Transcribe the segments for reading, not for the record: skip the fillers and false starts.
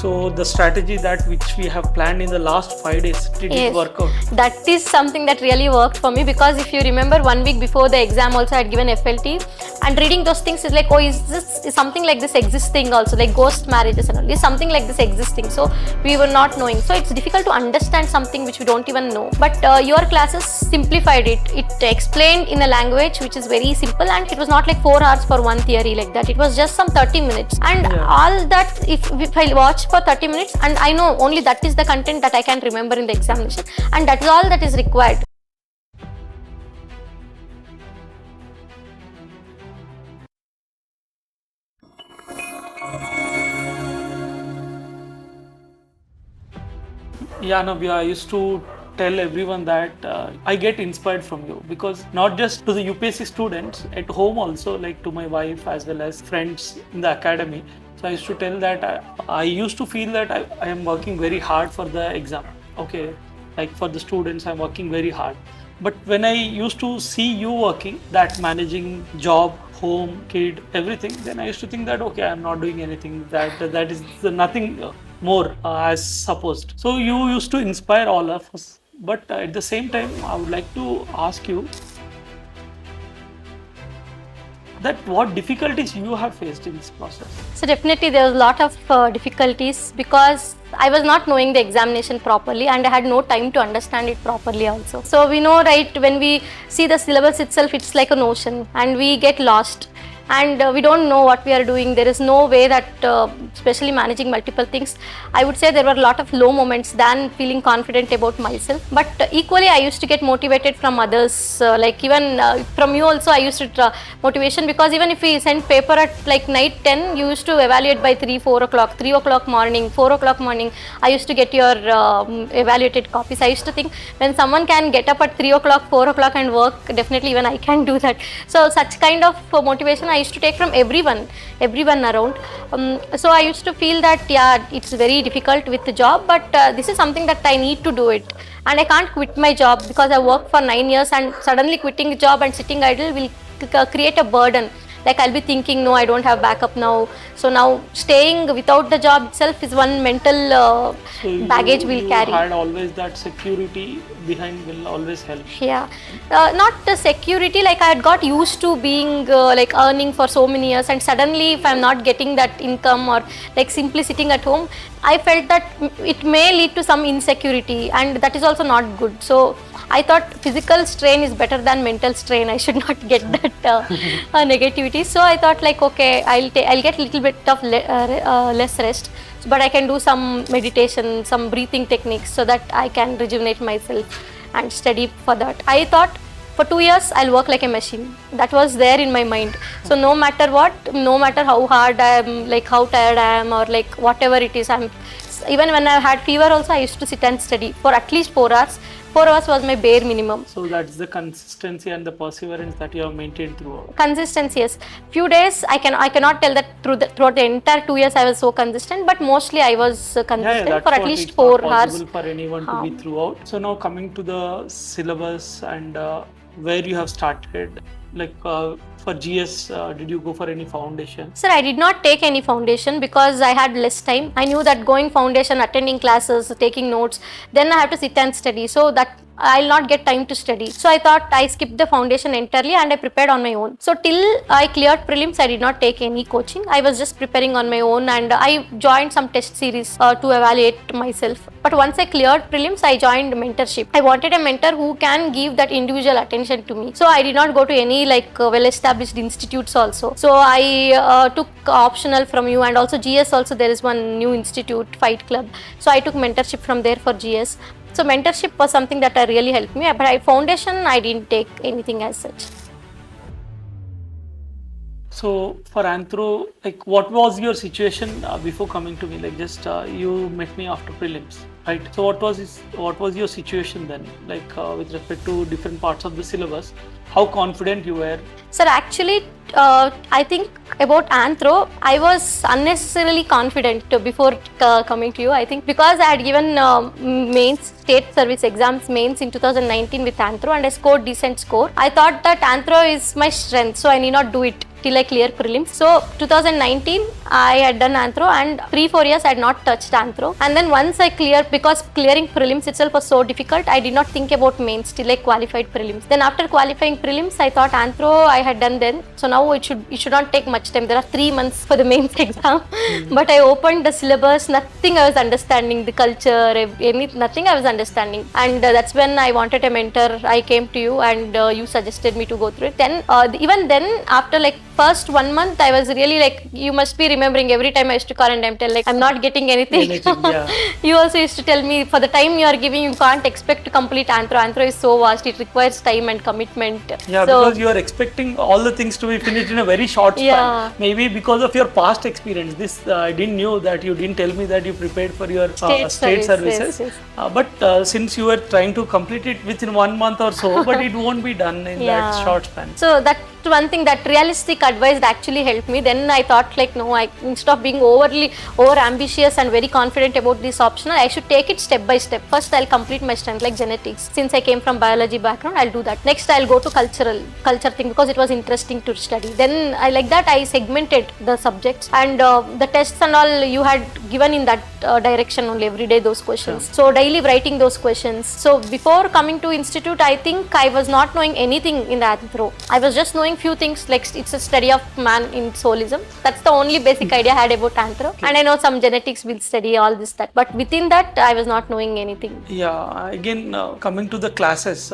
So the strategy that which we have planned in the last 5 days, did it work out? That is something that really worked for me, because if you remember, 1 week before the exam also I had given FLT, and reading those things is like, oh, is something like this existing also, like ghost marriages and all, is something like this existing? So we were not knowing. So it's difficult to understand something which we don't even know. But your classes simplified it. It explained in a language which is very simple, and it was not like 4 hours for one theory like that. It was just some 30 minutes. And all that, if I watch for 30 minutes, and I know only that is the content that I can remember in the examination, and that is all that is required. Yeah, Navya, I used to tell everyone that I get inspired from you, because not just to the UPSC students, at home also, like to my wife as well as friends in the academy. So I used to tell that I used to feel that I am working very hard for the exam. Okay, like for the students, I'm working very hard. But when I used to see you working, that managing job, home, kid, everything, then I used to think that, okay, I'm not doing anything, that is nothing more as supposed. So you used to inspire all of us. But at the same time, I would like to ask you that what difficulties you have faced in this process. So definitely there was a lot of difficulties, because I was not knowing the examination properly, and I had no time to understand it properly also. So we know, right, when we see the syllabus itself, it's like an ocean, and we get lost. And we don't know what we are doing. There is no way that, especially managing multiple things, I would say there were a lot of low moments than feeling confident about myself. But equally, I used to get motivated from others, like even from you also I used to motivation, because even if we send paper at like night 10, you used to evaluate by 3 o'clock morning, 4 o'clock morning, I used to get your evaluated copies. I used to think, when someone can get up at 3 o'clock, 4 o'clock and work, definitely even I can do that. So such kind of motivation I used to take from everyone around. So I used to feel that, yeah, it's very difficult with the job, but this is something that I need to do it, and I can't quit my job, because I worked for 9 years, and suddenly quitting a job and sitting idle will create a burden. Like I'll be thinking, no, I don't have backup now. So now staying without the job itself is one mental baggage we'll carry. You had always that security behind will always help. Yeah, not the security, like I had got used to being like earning for so many years, and suddenly if I'm not getting that income, or like simply sitting at home, I felt that it may lead to some insecurity, and that is also not good. So I thought physical strain is better than mental strain. I should not get that negativity. So I thought, like, okay, I'll get a little bit of less rest, but I can do some meditation, some breathing techniques, so that I can rejuvenate myself and study for that. I thought for 2 years I'll work like a machine. That was there in my mind. So no matter what, no matter how hard I am, like how tired I am, or like whatever it is, even when I had fever also, I used to sit and study for at least 4 hours. 4 hours was my bare minimum. So that's the consistency and the perseverance that you have maintained throughout. Consistency, yes. Few days I cannot tell that throughout the entire 2 years I was so consistent, but mostly I was consistent for at least 4 hours. It's possible for anyone to be throughout. So now coming to the syllabus and where you have started, like for GS, did you go for any foundation? Sir, I did not take any foundation because I had less time. I knew that going foundation, attending classes, taking notes, then I have to sit and study. So that I'll not get time to study. So I thought I skipped the foundation entirely and I prepared on my own. So till I cleared prelims, I did not take any coaching. I was just preparing on my own, and I joined some test series to evaluate myself. But once I cleared prelims, I joined mentorship. I wanted a mentor who can give that individual attention to me. So I did not go to any well-established institutes also. So I took optional from you, and also GS also there is one new institute, Fight Club. So I took mentorship from there for GS. So mentorship was something that really helped me, but foundation I didn't take anything as such. So for Anthro, like what was your situation before coming to me? Like just you met me after prelims, right? So what was your situation then? Like with respect to different parts of the syllabus, how confident you were? Sir, actually, I think about Anthro, I was unnecessarily confident before coming to you. I think because I had given mains, state service exams mains in 2019 with Anthro, and I scored decent score. I thought that Anthro is my strength, so I need not do it till I clear prelims. So 2019, I had done Anthro, and 3-4 years I had not touched Anthro. And then once I cleared, because clearing prelims itself was so difficult, I did not think about mains till I qualified prelims. Then after qualifying prelims, I thought Anthro I had done then. So now it should not take much time. There are 3 months for the mains exam. But I opened the syllabus, nothing I was understanding, the culture, nothing I was understanding. And that's when I wanted a mentor. I came to you and you suggested me to go through it. Then even then, after like first 1 month, I was really like, you must be remembering, every time I used to call and tell like, I'm not getting anything. Yeah. You also used to tell me, for the time you are giving, you can't expect to complete Anthro. Anthro is so vast, it requires time and commitment. Yeah, so, because you are expecting all the things to be finished in a very short span. Yeah. Maybe because of your past experience. This I didn't know that you didn't tell me that you prepared for your state services. Yes. But since you were trying to complete it within 1 month or so, but it won't be done in that short span. So that one thing, that realistic advice that actually helped me. Then I thought like, no, instead of being over ambitious and very confident about this optional, I should take it step by step. First I'll complete my strength like genetics. Since I came from biology background, I'll do that. Next I'll go to culture thing because it was interesting to study. Then I segmented the subjects, and the tests and all you had given in that direction only every day, those questions. So daily writing those questions. So before coming to institute, I think I was not knowing anything in the Anthro. I was just knowing few things like it's a study of man in soulism. That's the only basic idea I had about Anthro. And I know some genetics will study all this, that. But within that, I was not knowing anything. Yeah, again, coming to the classes,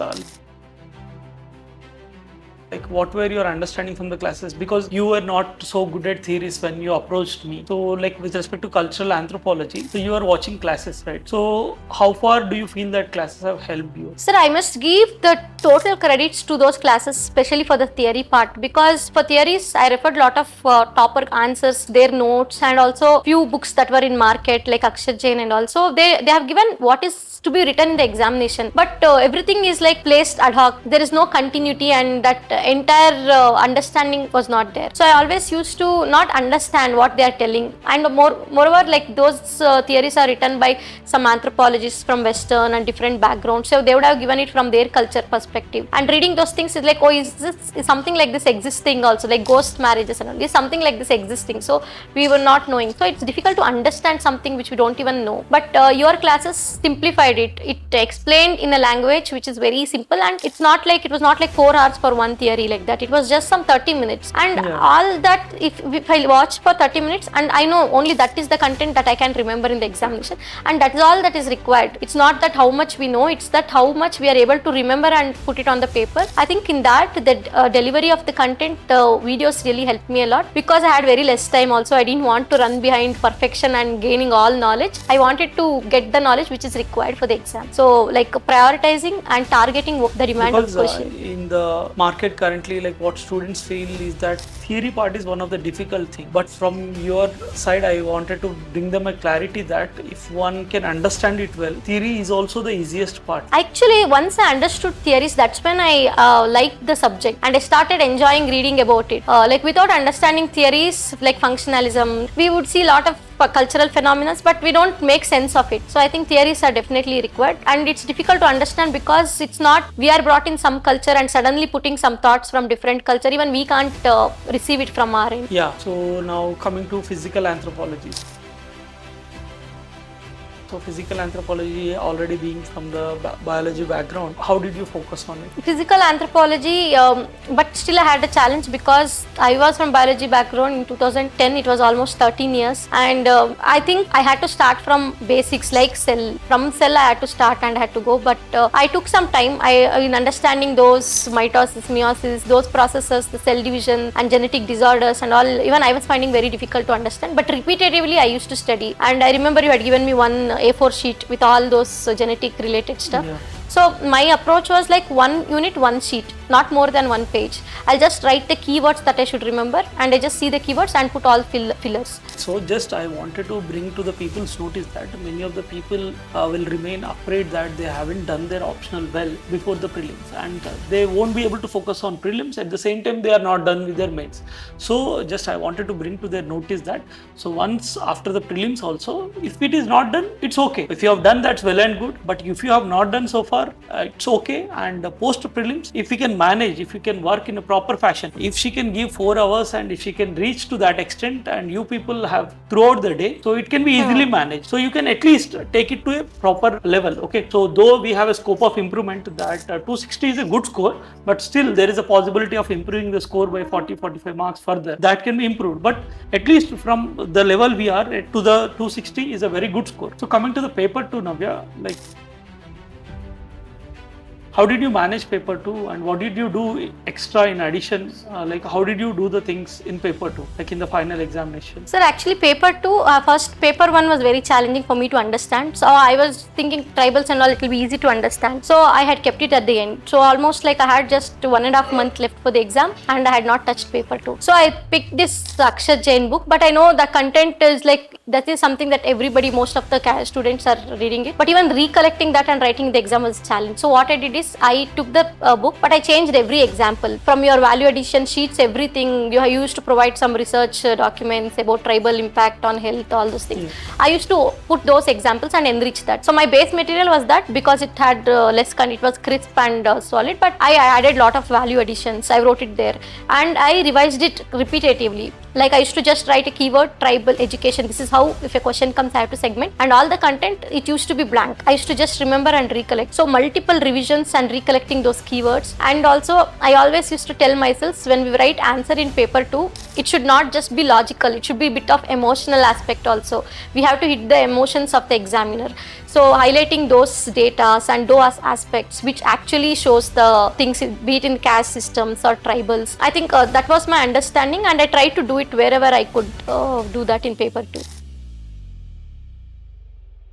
like what were your understanding from the classes? Because you were not so good at theories when you approached me. So like with respect to cultural anthropology, so you are watching classes, right? So how far do you feel that classes have helped you? Sir, I must give the total credits to those classes, especially for the theory part, because for theories, I referred a lot of topper answers, their notes, and also few books that were in market like Akshar Jain, and also they have given what is to be written in the examination, but everything is like placed ad hoc. There is no continuity, and that entire understanding was not there. So I always used to not understand what they are telling, and moreover, like those theories are written by some anthropologists from Western and different backgrounds, so they would have given it from their culture perspective. And reading those things is like, oh, is something like this existing also, like ghost marriages and all, is something like this existing? So we were not knowing. So it's difficult to understand something which we don't even know. But your classes simplified it. It explained in a language which is very simple, and it was not like 4 hours for one theory like that. It was just some 30 minutes, and all that, if I watch for 30 minutes and I know only that is the content that I can remember in the examination, and that is all that is required. It's not that how much we know, it's that how much we are able to remember and put it on the paper. I think in that the delivery of the content, videos really helped me a lot, because I had very less time also. I didn't want to run behind perfection and gaining all knowledge. I wanted to get the knowledge which is required for the exam. So like prioritizing and targeting the demand of question. In the market currently, like what students feel is that theory part is one of the difficult things. But from your side, I wanted to bring them a clarity that if one can understand it well, theory is also the easiest part. Actually, once I understood theories, that's when I liked the subject and I started enjoying reading about it. Like without understanding theories like functionalism, we would see a lot of cultural phenomena, but we don't make sense of it. So I think theories are definitely required, and it's difficult to understand because it's not, we are brought in some culture and suddenly putting some thoughts from different culture, even we can't receive it from our end. Yeah, so now coming to physical anthropology. So physical anthropology, already being from the biology background, how did you focus on it? Physical anthropology, but still I had a challenge because I was from biology background in 2010. It was almost 13 years, and I think I had to start from basics like cell. From cell I had to start and I had to go, but I took some time in understanding those mitosis, meiosis, those processes, the cell division and genetic disorders and all. Even I was finding very difficult to understand, but repetitively I used to study. And I remember you had given me one A4 sheet with all those genetic related stuff. Yeah. So my approach was like one unit, one sheet, not more than one page. I'll just write the keywords that I should remember, and I just see the keywords and put all fillers. So just I wanted to bring to the people's notice that many of the people will remain afraid that they haven't done their optional well before the prelims, and they won't be able to focus on prelims. At the same time, they are not done with their mains. So just I wanted to bring to their notice that, so once after the prelims also, if it is not done, it's okay. If you have done, that's well and good. But if you have not done so far, it's okay. And post prelims, if we can manage, if you can work in a proper fashion, if she can give 4 hours and if she can reach to that extent and you people have throughout the day, so it can be easily managed. So you can at least take it to a proper level. Okay, so though we have a scope of improvement that 260 is a good score, but still there is a possibility of improving the score by 40-45 marks further. That can be improved, but at least from the level we are to the 260 is a very good score. So coming to the paper 2, Navya, like, how did you manage paper 2 and what did you do extra in addition? Like, how did you do the things in paper 2, like in the final examination? Sir, actually paper 2, first paper 1 was very challenging for me to understand. So I was thinking tribals and all, it will be easy to understand. So I had kept it at the end. So almost like I had just 1.5 months left for the exam and I had not touched paper 2. So I picked this Akshar Jain book, but I know the content is like, that is something that everybody, most of the students are reading it. But even recollecting that and writing the exam was a challenge. So what I did is I took the book, but I changed every example. From your value addition sheets, everything, you used to provide some research documents about tribal impact on health, all those things. I used to put those examples and enrich that. So my base material was that because it had less it was crisp and solid, but I added lot of value additions. I wrote it there and I revised it repetitively. Like I used to just write a keyword, tribal education. This is how, if a question comes, I have to segment, and all the content, it used to be blank. I used to just remember and recollect. So multiple revisions and recollecting those keywords. And also I always used to tell myself, when we write answer in paper 2, it should not just be logical, it should be a bit of emotional aspect also. We have to hit the emotions of the examiner. So highlighting those data and those aspects which actually shows the things, be it in caste systems or tribals. I think that was my understanding and I tried to do it wherever I could do that in paper 2.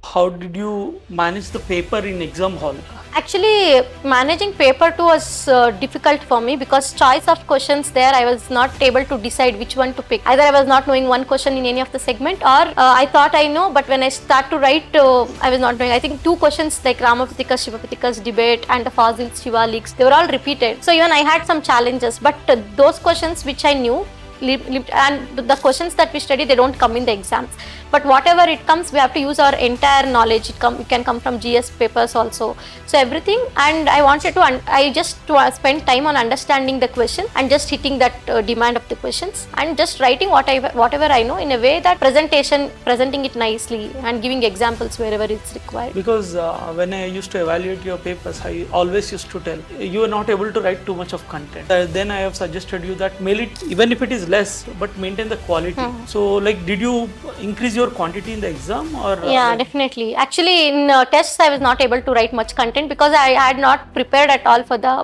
How did you manage the paper in exam hall? Actually, managing paper 2 was difficult for me because choice of questions there, I was not able to decide which one to pick. Either I was not knowing one question in any of the segment, or I thought I know, but when I start to write, I was not knowing. I think 2 questions like Ramapathikas, Shivapathikas debate and the fossils, Shivaliks, they were all repeated. So even I had some challenges, but those questions which I knew, and the questions that we study, they don't come in the exams. But whatever it comes, we have to use our entire knowledge. It can come from GS papers also. So everything, and I wanted to, I just spend time on understanding the question and just hitting that demand of the questions and just writing whatever I know in a way that presenting it nicely and giving examples wherever it's required. Because when I used to evaluate your papers, I always used to tell, you are not able to write too much of content. Then I have suggested you that mail it, even if it is less, but maintain the quality. So like, did you increase your quantity in the exam or? Yeah, definitely. Actually, in tests, I was not able to write much content because I had not prepared at all for the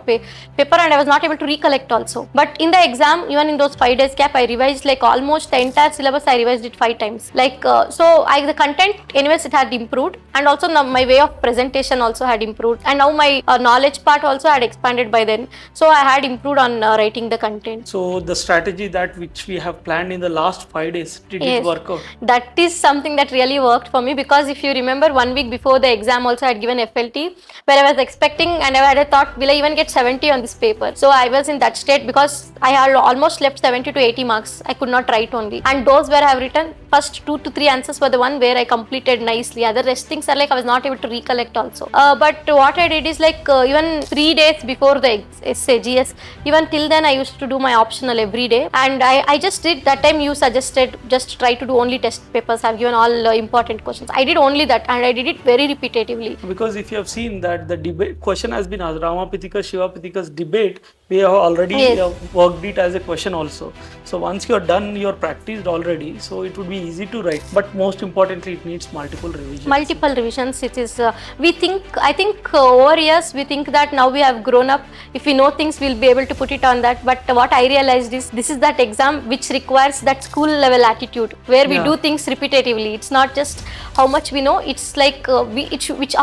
paper and I was not able to recollect also. But in the exam, even in those 5 days gap, I revised like almost the entire syllabus. I revised it 5 times. Like, so the content, anyways, it had improved, and also my way of presentation also had improved, and now my knowledge part also had expanded by then. So I had improved on writing the content. So the strategy that which we have planned in the last 5 days, did it work out? That is something that really worked for me, because if you remember, 1 week before the exam also I had given FLT, where I was expecting and I had a thought, will I even get 70 on this paper? So I was in that state because I had almost left 70 to 80 marks. I could not write only, and those where I have written, first 2 to 3 answers were the one where I completed nicely. Other rest things are like I was not able to recollect also. But what I did is like even 3 days before the essay GS, even till then I used to do my optional every day, and I just did that time you suggested just try to do only test papers. I've given all important questions. I did only that, and I did it very repetitively. Because if you have seen that the debate question has been asked, Ramapathikas, Shivapathikas debate, we have already worked it as a question also. So once you are done, you are practiced already, so it would be easy to write. But most importantly, it needs multiple revisions. Multiple revisions. It is. I think over years we think that now we have grown up. If we know things, we'll be able to put it on that. But what I realized is this is that exam which requires that school level attitude, where we do things repetitively. It's not just how much we know. It's like how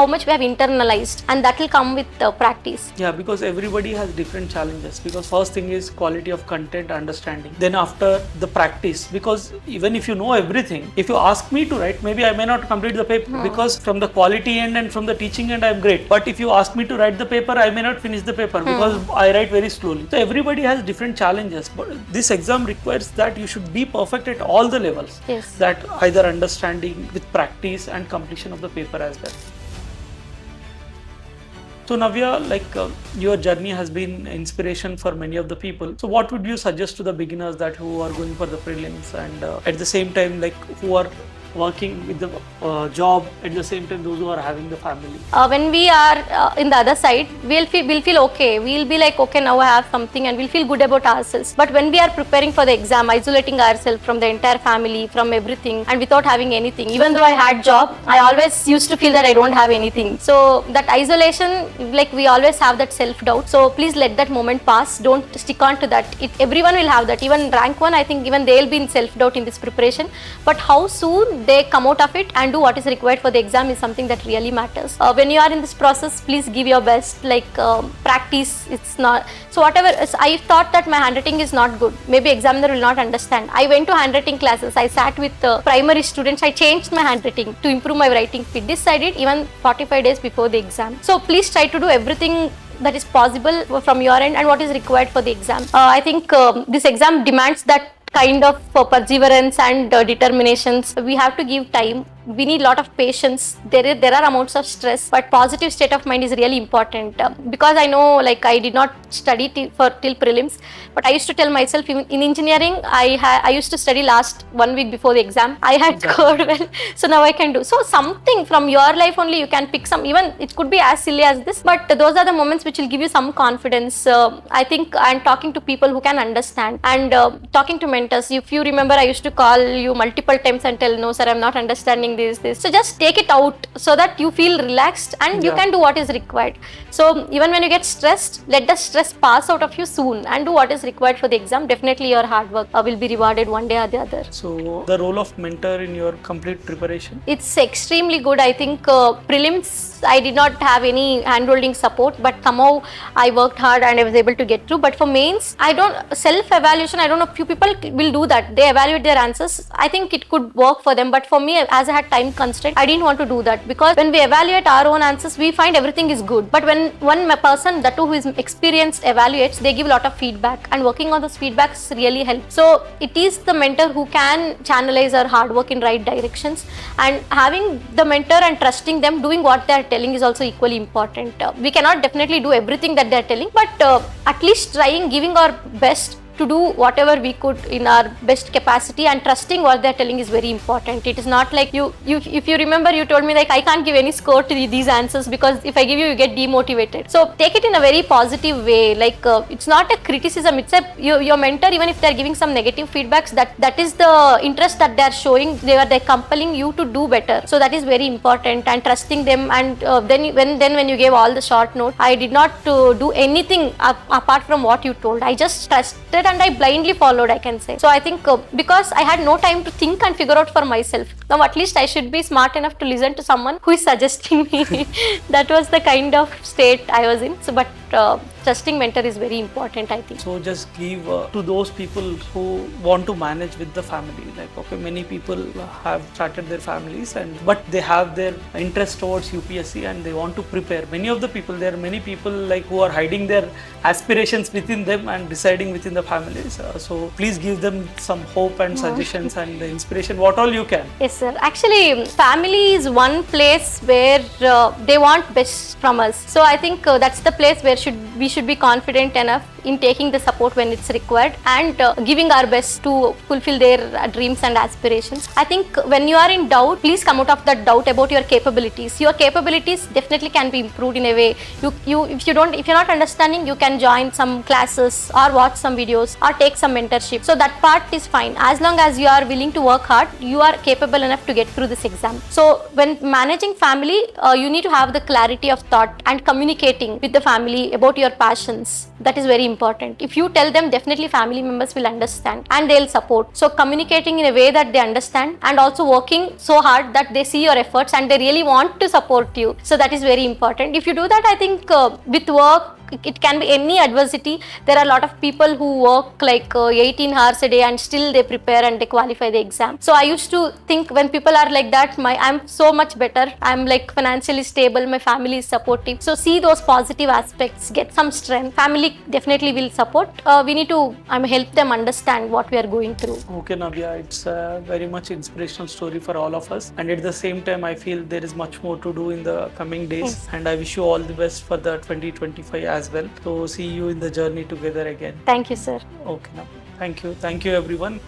much we have internalized, and that will come with practice. Yeah, because everybody has different challenges. Because first thing is quality of content understanding. Then after the practice, because even if you know everything, if you ask me to write, maybe I may not complete the paper because from the quality end and from the teaching end I am great. But if you ask me to write the paper, I may not finish the paper because I write very slowly. So everybody has different challenges. But this exam requires that you should be perfect at all the levels. Yes. That either understanding with practice and completion of the paper as well. So Navya, your journey has been inspiration for many of the people. So what would you suggest to the beginners that who are going for the prelims and at the same time who are working with the job, at the same time those who are having the family? When we are in the other side, we'll feel okay. We'll be like, okay, now I have something, and we'll feel good about ourselves. But when we are preparing for the exam, isolating ourselves from the entire family, from everything, and without having anything, even though I had job, I always used to feel that I don't have anything. So that isolation, we always have that self-doubt. So please let that moment pass. Don't stick on to that. Everyone will have that. Even rank 1, I think even they'll be in self-doubt in this preparation. But how soon they come out of it and do what is required for the exam is something that really matters. When you are in this process, please give your best, practice. It's not, so whatever, I thought that my handwriting is not good, maybe examiner will not understand. I went to handwriting classes, I sat with primary students, I changed my handwriting to improve my writing speed. This I did even 45 days before the exam. So please try to do everything that is possible from your end and what is required for the exam. I think this exam demands that kind of perseverance and determinations. We have to give time. We need a lot of patience. There are amounts of stress, but positive state of mind is really important. Because I know, I did not study till prelims, but I used to tell myself, even in engineering, I used to study last 1 week before the exam. I had scored well, so now I can do. So something from your life only you can pick some. Even it could be as silly as this, but those are the moments which will give you some confidence. I think I'm talking to people who can understand and talking to mentors. If you remember, I used to call you multiple times and tell, no sir, I'm not understanding this. So just take it out so that you feel relaxed and you can do what is required. So even when you get stressed, let the stress pass out of you soon and do what is required for the exam. Definitely your hard work will be rewarded one day or the other. So the role of mentor in your complete preparation? It's extremely good. I think prelims, I did not have any hand-holding support, but somehow I worked hard and I was able to get through. But for mains, self-evaluation, I don't know, few people will do that. They evaluate their answers. I think it could work for them, but for me, as I had time constraint, I didn't want to do that, because when we evaluate our own answers, we find everything is good. But when one person, that too who is experienced, evaluates, they give a lot of feedback, and working on those feedbacks really helps. So it is the mentor who can channelize our hard work in right directions, and having the mentor and trusting them, doing what they are telling is also equally important. We cannot definitely do everything that they are telling, but at least trying, giving our best to do whatever we could in our best capacity, and trusting what they're telling is very important. It is not like if you remember, you told me I can't give any score to these answers because if I give you get demotivated. So take it in a very positive way. It's not a criticism, it's your mentor, even if they're giving some negative feedbacks, that is the interest that they're showing. They're compelling you to do better. So that is very important, and trusting them. And then when you gave all the short note, I did not do anything apart from what you told. I just trusted and I blindly followed, I can say. So I think because I had no time to think and figure out for myself, now at least I should be smart enough to listen to someone who is suggesting me. That was the kind of state I was in. So, but trusting mentor is very important, I think. So just give to those people who want to manage with the family. Many people have started their families, but they have their interest towards UPSC and they want to prepare. There are many people who are hiding their aspirations within them and deciding within the families. So please give them some hope and suggestions and inspiration, what all you can. Yes sir, actually family is one place where they want best from us. So I think that's the place where we should be confident enough in taking the support when it's required, and giving our best to fulfill their dreams and aspirations. I think when you are in doubt, please come out of that doubt about your capabilities. Your capabilities definitely can be improved in a way. If you're not understanding, you can join some classes or watch some videos or take some mentorship. So that part is fine. As long as you are willing to work hard, you are capable enough to get through this exam. So when managing family, you need to have the clarity of thought and communicating with the family about your passions. That is very important. If you tell them, definitely family members will understand and they'll support. So communicating in a way that they understand, and also working so hard that they see your efforts and they really want to support you. So that is very important. If you do that, I think with work it can be any adversity. There are a lot of people who work like 18 hours a day and still they prepare and they qualify the exam. So I used to think when people are like that, I'm so much better. I'm like financially stable, my family is supportive. So see those positive aspects, get some strength. Family definitely will support. We need to help them understand what we are going through. Okay, Navya, it's a very much inspirational story for all of us. And at the same time, I feel there is much more to do in the coming days. Yes. And I wish you all the best for the 2025 as well. So see you in the journey together again. Thank you, sir. Okay, now. Thank you. Thank you, everyone.